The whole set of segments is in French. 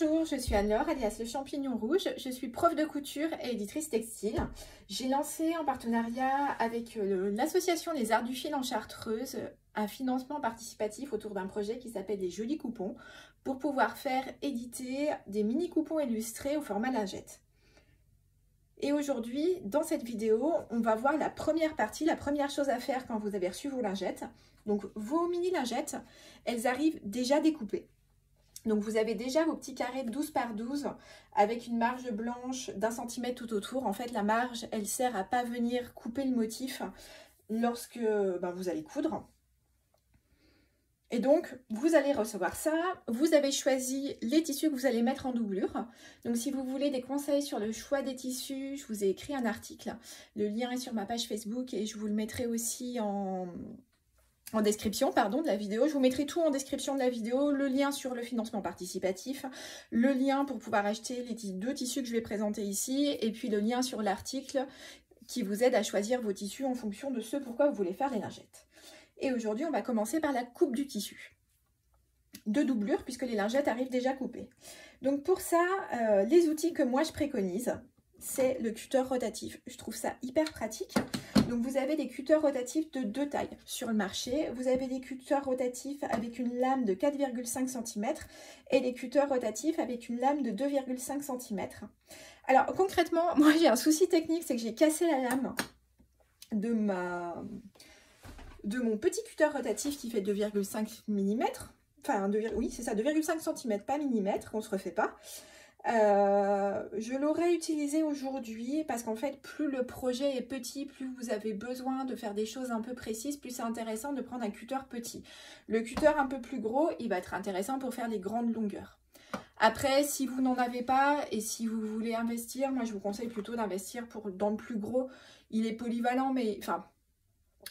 Bonjour, je suis Anne-Laure, alias le champignon rouge. Je suis prof de couture et éditrice textile. J'ai lancé en partenariat avec l'association Les Arts du Fil en Chartreuse un financement participatif autour d'un projet qui s'appelle les Jolis Coupons pour pouvoir faire éditer des mini coupons illustrés au format lingette. Et aujourd'hui, dans cette vidéo, on va voir la première partie, la première chose à faire quand vous avez reçu vos lingettes. Donc vos mini lingettes, elles arrivent déjà découpées. Donc vous avez déjà vos petits carrés 12 par 12 avec une marge blanche d'1 cm tout autour. En fait, la marge, elle sert à pas venir couper le motif lorsque vous allez coudre. Et donc, vous allez recevoir ça. Vous avez choisi les tissus que vous allez mettre en doublure. Donc, si vous voulez des conseils sur le choix des tissus, je vous ai écrit un article. Le lien est sur ma page Facebook et je vous le mettrai aussi en description de la vidéo. Je vous mettrai tout en description de la vidéo, le lien sur le financement participatif, le lien pour pouvoir acheter les deux tissus que je vais présenter ici, et puis le lien sur l'article qui vous aide à choisir vos tissus en fonction de ce pourquoi vous voulez faire les lingettes. Et aujourd'hui, on va commencer par la coupe du tissu de doublure, puisque les lingettes arrivent déjà coupées. Donc pour ça, les outils que moi je préconise, c'est le cutter rotatif. Je trouve ça hyper pratique. Donc vous avez des cutters rotatifs de 2 tailles sur le marché. Vous avez des cutters rotatifs avec une lame de 4,5 cm et des cutters rotatifs avec une lame de 2,5 cm. Alors concrètement, moi j'ai un souci technique, c'est que j'ai cassé la lame de mon petit cutter rotatif qui fait 2,5 mm. Enfin, oui, c'est ça, 2,5 cm, pas millimètre, on ne se refait pas. Je l'aurais utilisé aujourd'hui parce qu'en fait plus le projet est petit, plus vous avez besoin de faire des choses un peu précises, plus c'est intéressant de prendre un cutter petit. Le cutter un peu plus gros, il va être intéressant pour faire les grandes longueurs. Après, si vous n'en avez pas et si vous voulez investir, moi je vous conseille plutôt d'investir dans le plus gros. Il est polyvalent, mais enfin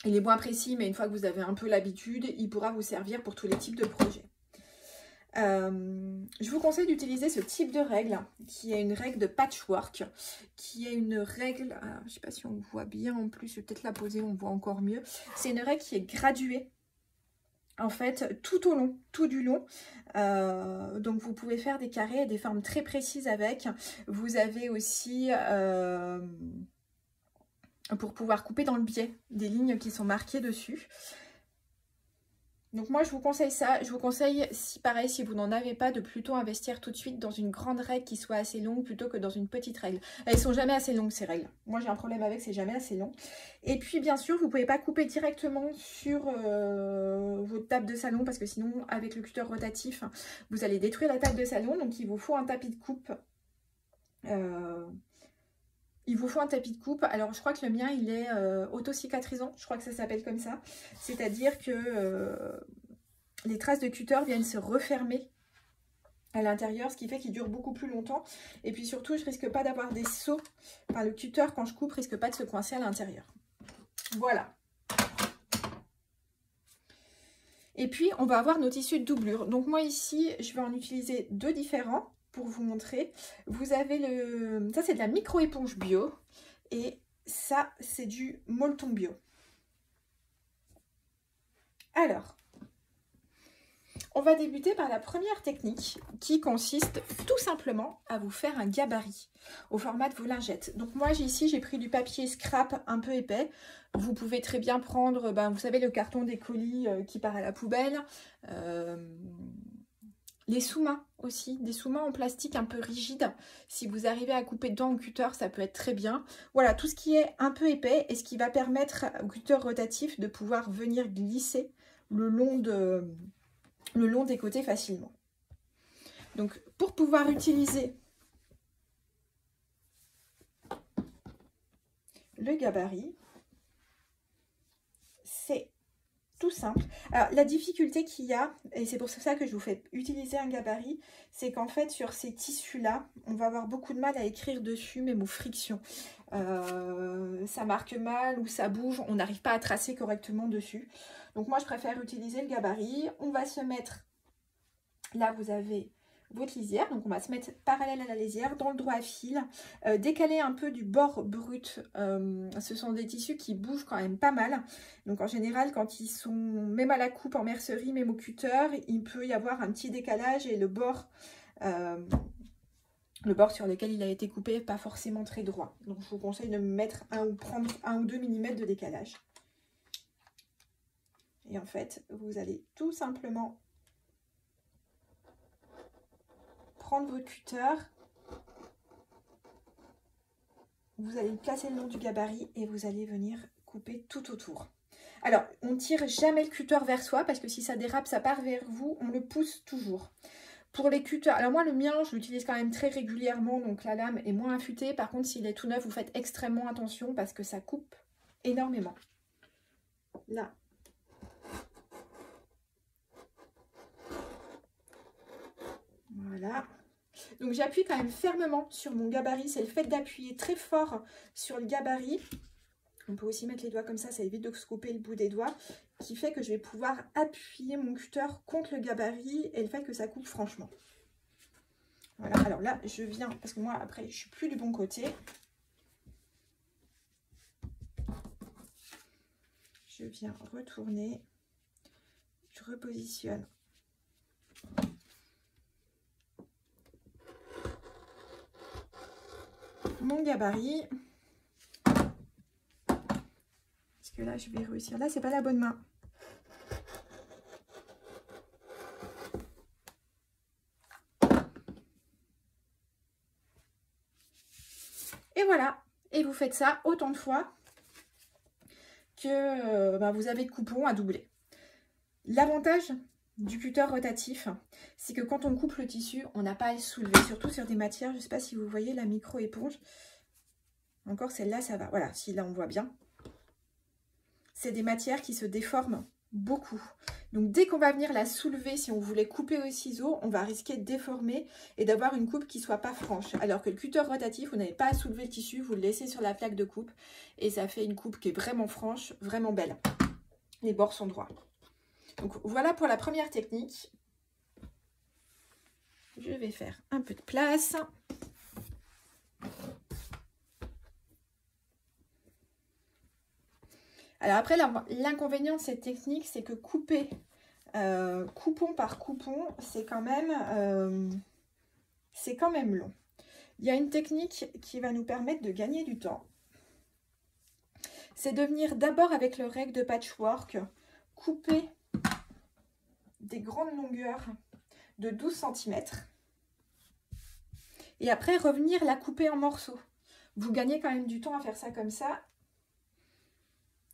il est moins précis, mais une fois que vous avez un peu l'habitude, il pourra vous servir pour tous les types de projets. Je vous conseille d'utiliser ce type de règle qui est une règle de patchwork, qui est une règle, je ne sais pas si on voit bien en plus, je vais peut-être la poser, on voit encore mieux. C'est une règle qui est graduée en fait tout au long, tout du long. Donc vous pouvez faire des carrés et des formes très précises avec. Vous avez aussi pour pouvoir couper dans le biais des lignes qui sont marquées dessus. Donc moi je vous conseille ça, je vous conseille si pareil, si vous n'en avez pas, de plutôt investir tout de suite dans une grande règle qui soit assez longue plutôt que dans une petite règle. Elles sont jamais assez longues ces règles. Moi j'ai un problème avec, c'est jamais assez long. Et puis bien sûr vous ne pouvez pas couper directement sur votre table de salon parce que sinon avec le cutter rotatif vous allez détruire la table de salon. Donc il vous faut un tapis de coupe. Il vous faut un tapis de coupe. Alors je crois que le mien il est auto-cicatrisant, je crois que ça s'appelle comme ça. C'est-à-dire que les traces de cutter viennent se refermer à l'intérieur, ce qui fait qu'il dure beaucoup plus longtemps. Et puis surtout je risque pas d'avoir des sauts. Enfin le cutter quand je coupe risque pas de se coincer à l'intérieur. Voilà. Et puis on va avoir nos tissus de doublure. Donc moi ici je vais en utiliser 2 différents. Pour vous montrer, vous avez ça c'est de la micro éponge bio et ça c'est du molleton bio. Alors, on va débuter par la première technique qui consiste tout simplement à vous faire un gabarit au format de vos lingettes. Donc moi ici j'ai pris du papier scrap un peu épais. Vous pouvez très bien prendre, vous savez, le carton des colis qui part à la poubelle. Les sous-mains aussi, des sous-mains en plastique un peu rigides. Si vous arrivez à couper dedans au cutter, ça peut être très bien. Voilà, tout ce qui est un peu épais et ce qui va permettre au cutter rotatif de pouvoir venir glisser le long des côtés facilement. Donc, pour pouvoir utiliser le gabarit, c'est tout simple. Alors la difficulté qu'il y a, et c'est pour ça que je vous fais utiliser un gabarit, c'est qu'en fait sur ces tissus là, on va avoir beaucoup de mal à écrire dessus mes mots friction. Ça marque mal ou ça bouge, on n'arrive pas à tracer correctement dessus. Donc moi je préfère utiliser le gabarit. On va se mettre, là vous avez votre lisière, donc on va se mettre parallèle à la lisière, dans le droit fil, décaler un peu du bord brut. Ce sont des tissus qui bougent quand même pas mal, donc en général quand ils sont même à la coupe en mercerie, même au cutter, il peut y avoir un petit décalage et le bord le bord sur lequel il a été coupé n'est pas forcément très droit. Donc je vous conseille de mettre prendre 1 ou 2 mm de décalage. Et en fait, vous allez tout simplement prendre votre cutter. Vous allez placer le long du gabarit et vous allez venir couper tout autour. Alors, on ne tire jamais le cutter vers soi parce que si ça dérape, ça part vers vous. On le pousse toujours. Pour les cutters, alors moi le mien, je l'utilise quand même très régulièrement, donc la lame est moins affûtée. Par contre, s'il est tout neuf, vous faites extrêmement attention parce que ça coupe énormément. Là. Voilà. Donc j'appuie quand même fermement sur mon gabarit. C'est le fait d'appuyer très fort sur le gabarit. On peut aussi mettre les doigts comme ça évite de se couper le bout des doigts, qui fait que je vais pouvoir appuyer mon cutter contre le gabarit et le fait que ça coupe franchement. Voilà, alors là, je viens, parce que moi, après, je suis plus du bon côté. Je viens retourner, je repositionne mon gabarit. Que là je vais réussir. Là c'est pas la bonne main. Et voilà. Et vous faites ça autant de fois que vous avez de coupons à doubler. L'avantage du cutter rotatif, c'est que quand on coupe le tissu, on n'a pas à le soulever, surtout sur des matières. Je ne sais pas si vous voyez la micro-éponge. Encore celle-là, ça va. Voilà, si là on voit bien. C'est des matières qui se déforment beaucoup. Donc dès qu'on va venir la soulever, si on voulait couper au ciseau, on va risquer de déformer et d'avoir une coupe qui ne soit pas franche. Alors que le cutter rotatif, vous n'avez pas à soulever le tissu, vous le laissez sur la plaque de coupe et ça fait une coupe qui est vraiment franche, vraiment belle. Les bords sont droits. Donc voilà pour la première technique. Je vais faire un peu de place. Alors après, l'inconvénient de cette technique, c'est que couper coupon par coupon, c'est quand même long. Il y a une technique qui va nous permettre de gagner du temps. C'est de venir d'abord avec le règle de patchwork, couper des grandes longueurs de 12 cm. Et après, revenir la couper en morceaux. Vous gagnez quand même du temps à faire ça comme ça.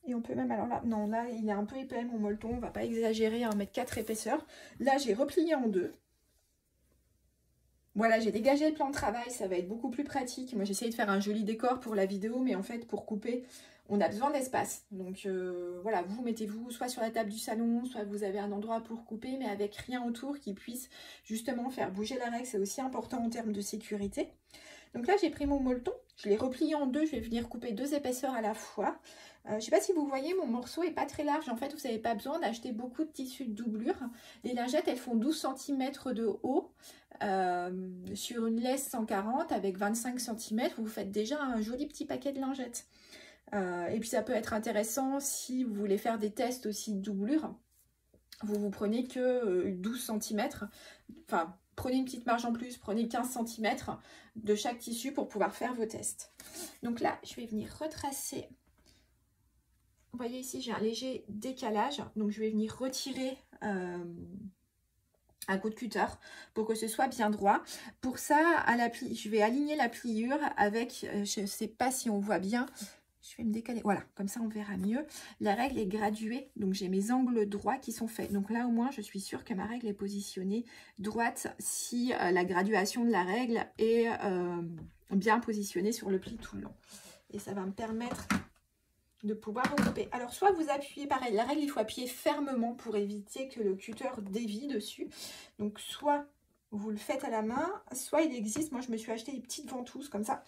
Et on peut même, alors là, non, là, il est un peu épais, mon molleton. On ne va pas exagérer à 1,4 m épaisseur. Là, j'ai replié en deux. Voilà, j'ai dégagé le plan de travail. Ça va être beaucoup plus pratique. Moi, j'essaye de faire un joli décor pour la vidéo. Mais en fait, pour couper, on a besoin d'espace. Donc, voilà, vous mettez-vous soit sur la table du salon, soit vous avez un endroit pour couper, mais avec rien autour qui puisse justement faire bouger la règle. C'est aussi important en termes de sécurité. Donc là, j'ai pris mon molleton. Je l'ai replié en deux. Je vais venir couper 2 épaisseurs à la fois. Je ne sais pas si vous voyez, mon morceau n'est pas très large. En fait, vous n'avez pas besoin d'acheter beaucoup de tissu de doublure. Les lingettes, elles font 12 cm de haut sur une laisse 140 avec 25 cm. Vous faites déjà un joli petit paquet de lingettes. Et puis, ça peut être intéressant si vous voulez faire des tests aussi de doublure. Vous prenez que 12 cm. Enfin, prenez une petite marge en plus. Prenez 15 cm de chaque tissu pour pouvoir faire vos tests. Donc là, je vais venir retracer. Vous voyez ici, j'ai un léger décalage. Donc, je vais venir retirer un coup de cutter pour que ce soit bien droit. Pour ça, je vais aligner la pliure avec, je ne sais pas si on voit bien, je vais me décaler. Voilà, comme ça, on verra mieux. La règle est graduée. Donc, j'ai mes angles droits qui sont faits. Donc là, au moins, je suis sûre que ma règle est positionnée droite si la graduation de la règle est bien positionnée sur le pli tout le long. Et ça va me permettre de pouvoir regrouper. Alors, soit vous appuyez, pareil, la règle, il faut appuyer fermement pour éviter que le cutter dévie dessus. Donc, soit vous le faites à la main, soit il existe, moi je me suis acheté des petites ventouses comme ça,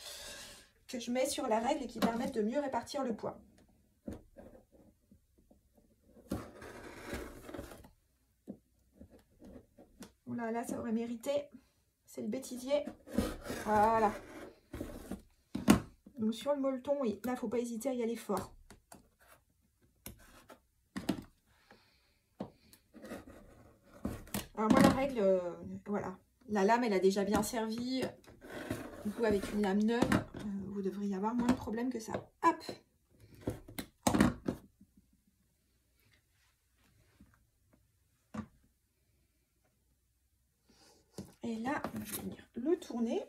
que je mets sur la règle et qui permettent de mieux répartir le poids. Voilà, là ça aurait mérité, c'est le bêtisier. Voilà. Donc sur le molleton, oui, là il ne faut pas hésiter à y aller fort. Alors moi la règle, voilà, La lame, elle a déjà bien servi. Du coup, avec une lame neuve, vous devriez avoir moins de problèmes que ça. Hop! Et là, je vais venir le tourner.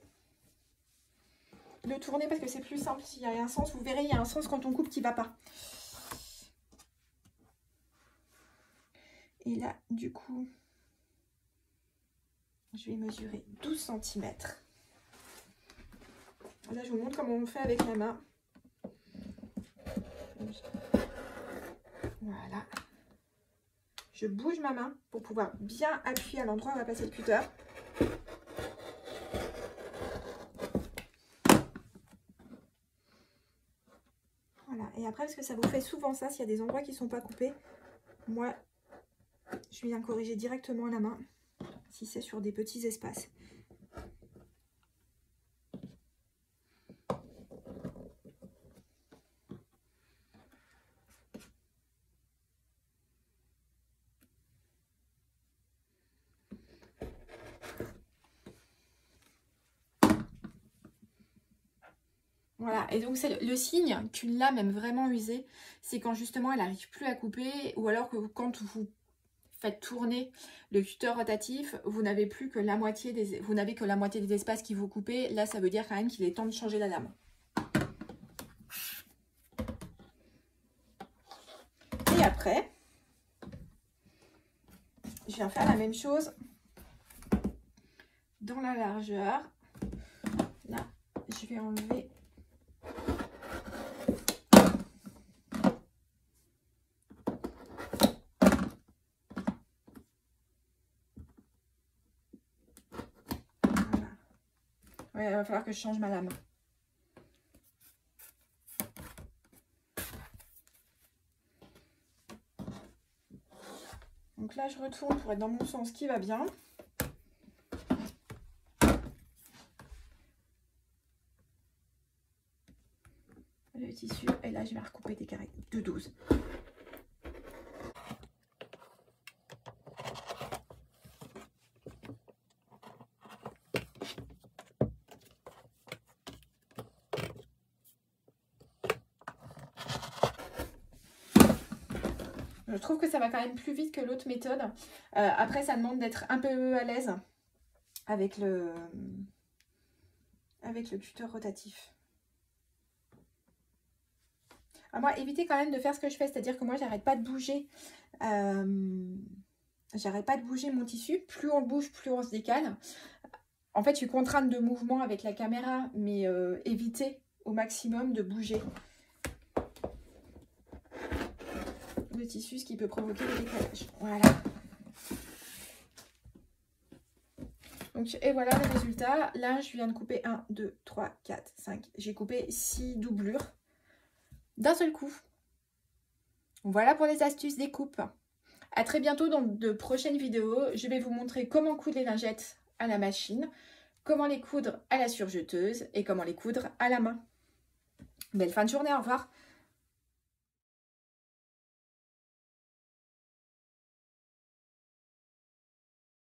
Le tourner parce que c'est plus simple. S'il y a un sens, vous verrez, il y a un sens quand on coupe qui ne va pas. Et là, du coup, je vais mesurer 12 cm. Là, je vous montre comment on fait avec la main. Voilà. Je bouge ma main pour pouvoir bien appuyer à l'endroit où va passer le cutter. Voilà. Et après, parce que ça vous fait souvent ça, s'il y a des endroits qui ne sont pas coupés, moi, je viens corriger directement à la main, si c'est sur des petits espaces. Voilà, et donc c'est le signe qu'une lame aime vraiment user, c'est quand justement elle n'arrive plus à couper, ou alors que quand vous faites tourner le cutter rotatif, vous n'avez plus que la moitié des espaces qui vous coupez. Là, ça veut dire quand même qu'il est temps de changer la lame. Et après, je viens faire la même chose dans la largeur. Là, je vais enlever. Ouais, il va falloir que je change ma lame. Donc là, je retourne pour être dans mon sens qui va bien. Le tissu, et là, je vais recouper des carrés de 12. Je trouve que ça va quand même plus vite que l'autre méthode. Après, ça demande d'être un peu à l'aise avec le cutter rotatif. Alors moi, évitez quand même de faire ce que je fais, c'est-à-dire que moi, j'arrête pas de bouger. J'arrête pas de bouger mon tissu. Plus on le bouge, plus on se décale. En fait, je suis contrainte de mouvement avec la caméra, mais évitez au maximum de bouger le tissu, ce qui peut provoquer des décalages. Voilà. Donc, et voilà le résultat. Là, je viens de couper 1, 2, 3, 4, 5. J'ai coupé 6 doublures d'un seul coup. Voilà pour les astuces des coupes. À très bientôt dans de prochaines vidéos. Je vais vous montrer comment coudre les lingettes à la machine, comment les coudre à la surjeteuse et comment les coudre à la main. Belle fin de journée, au revoir.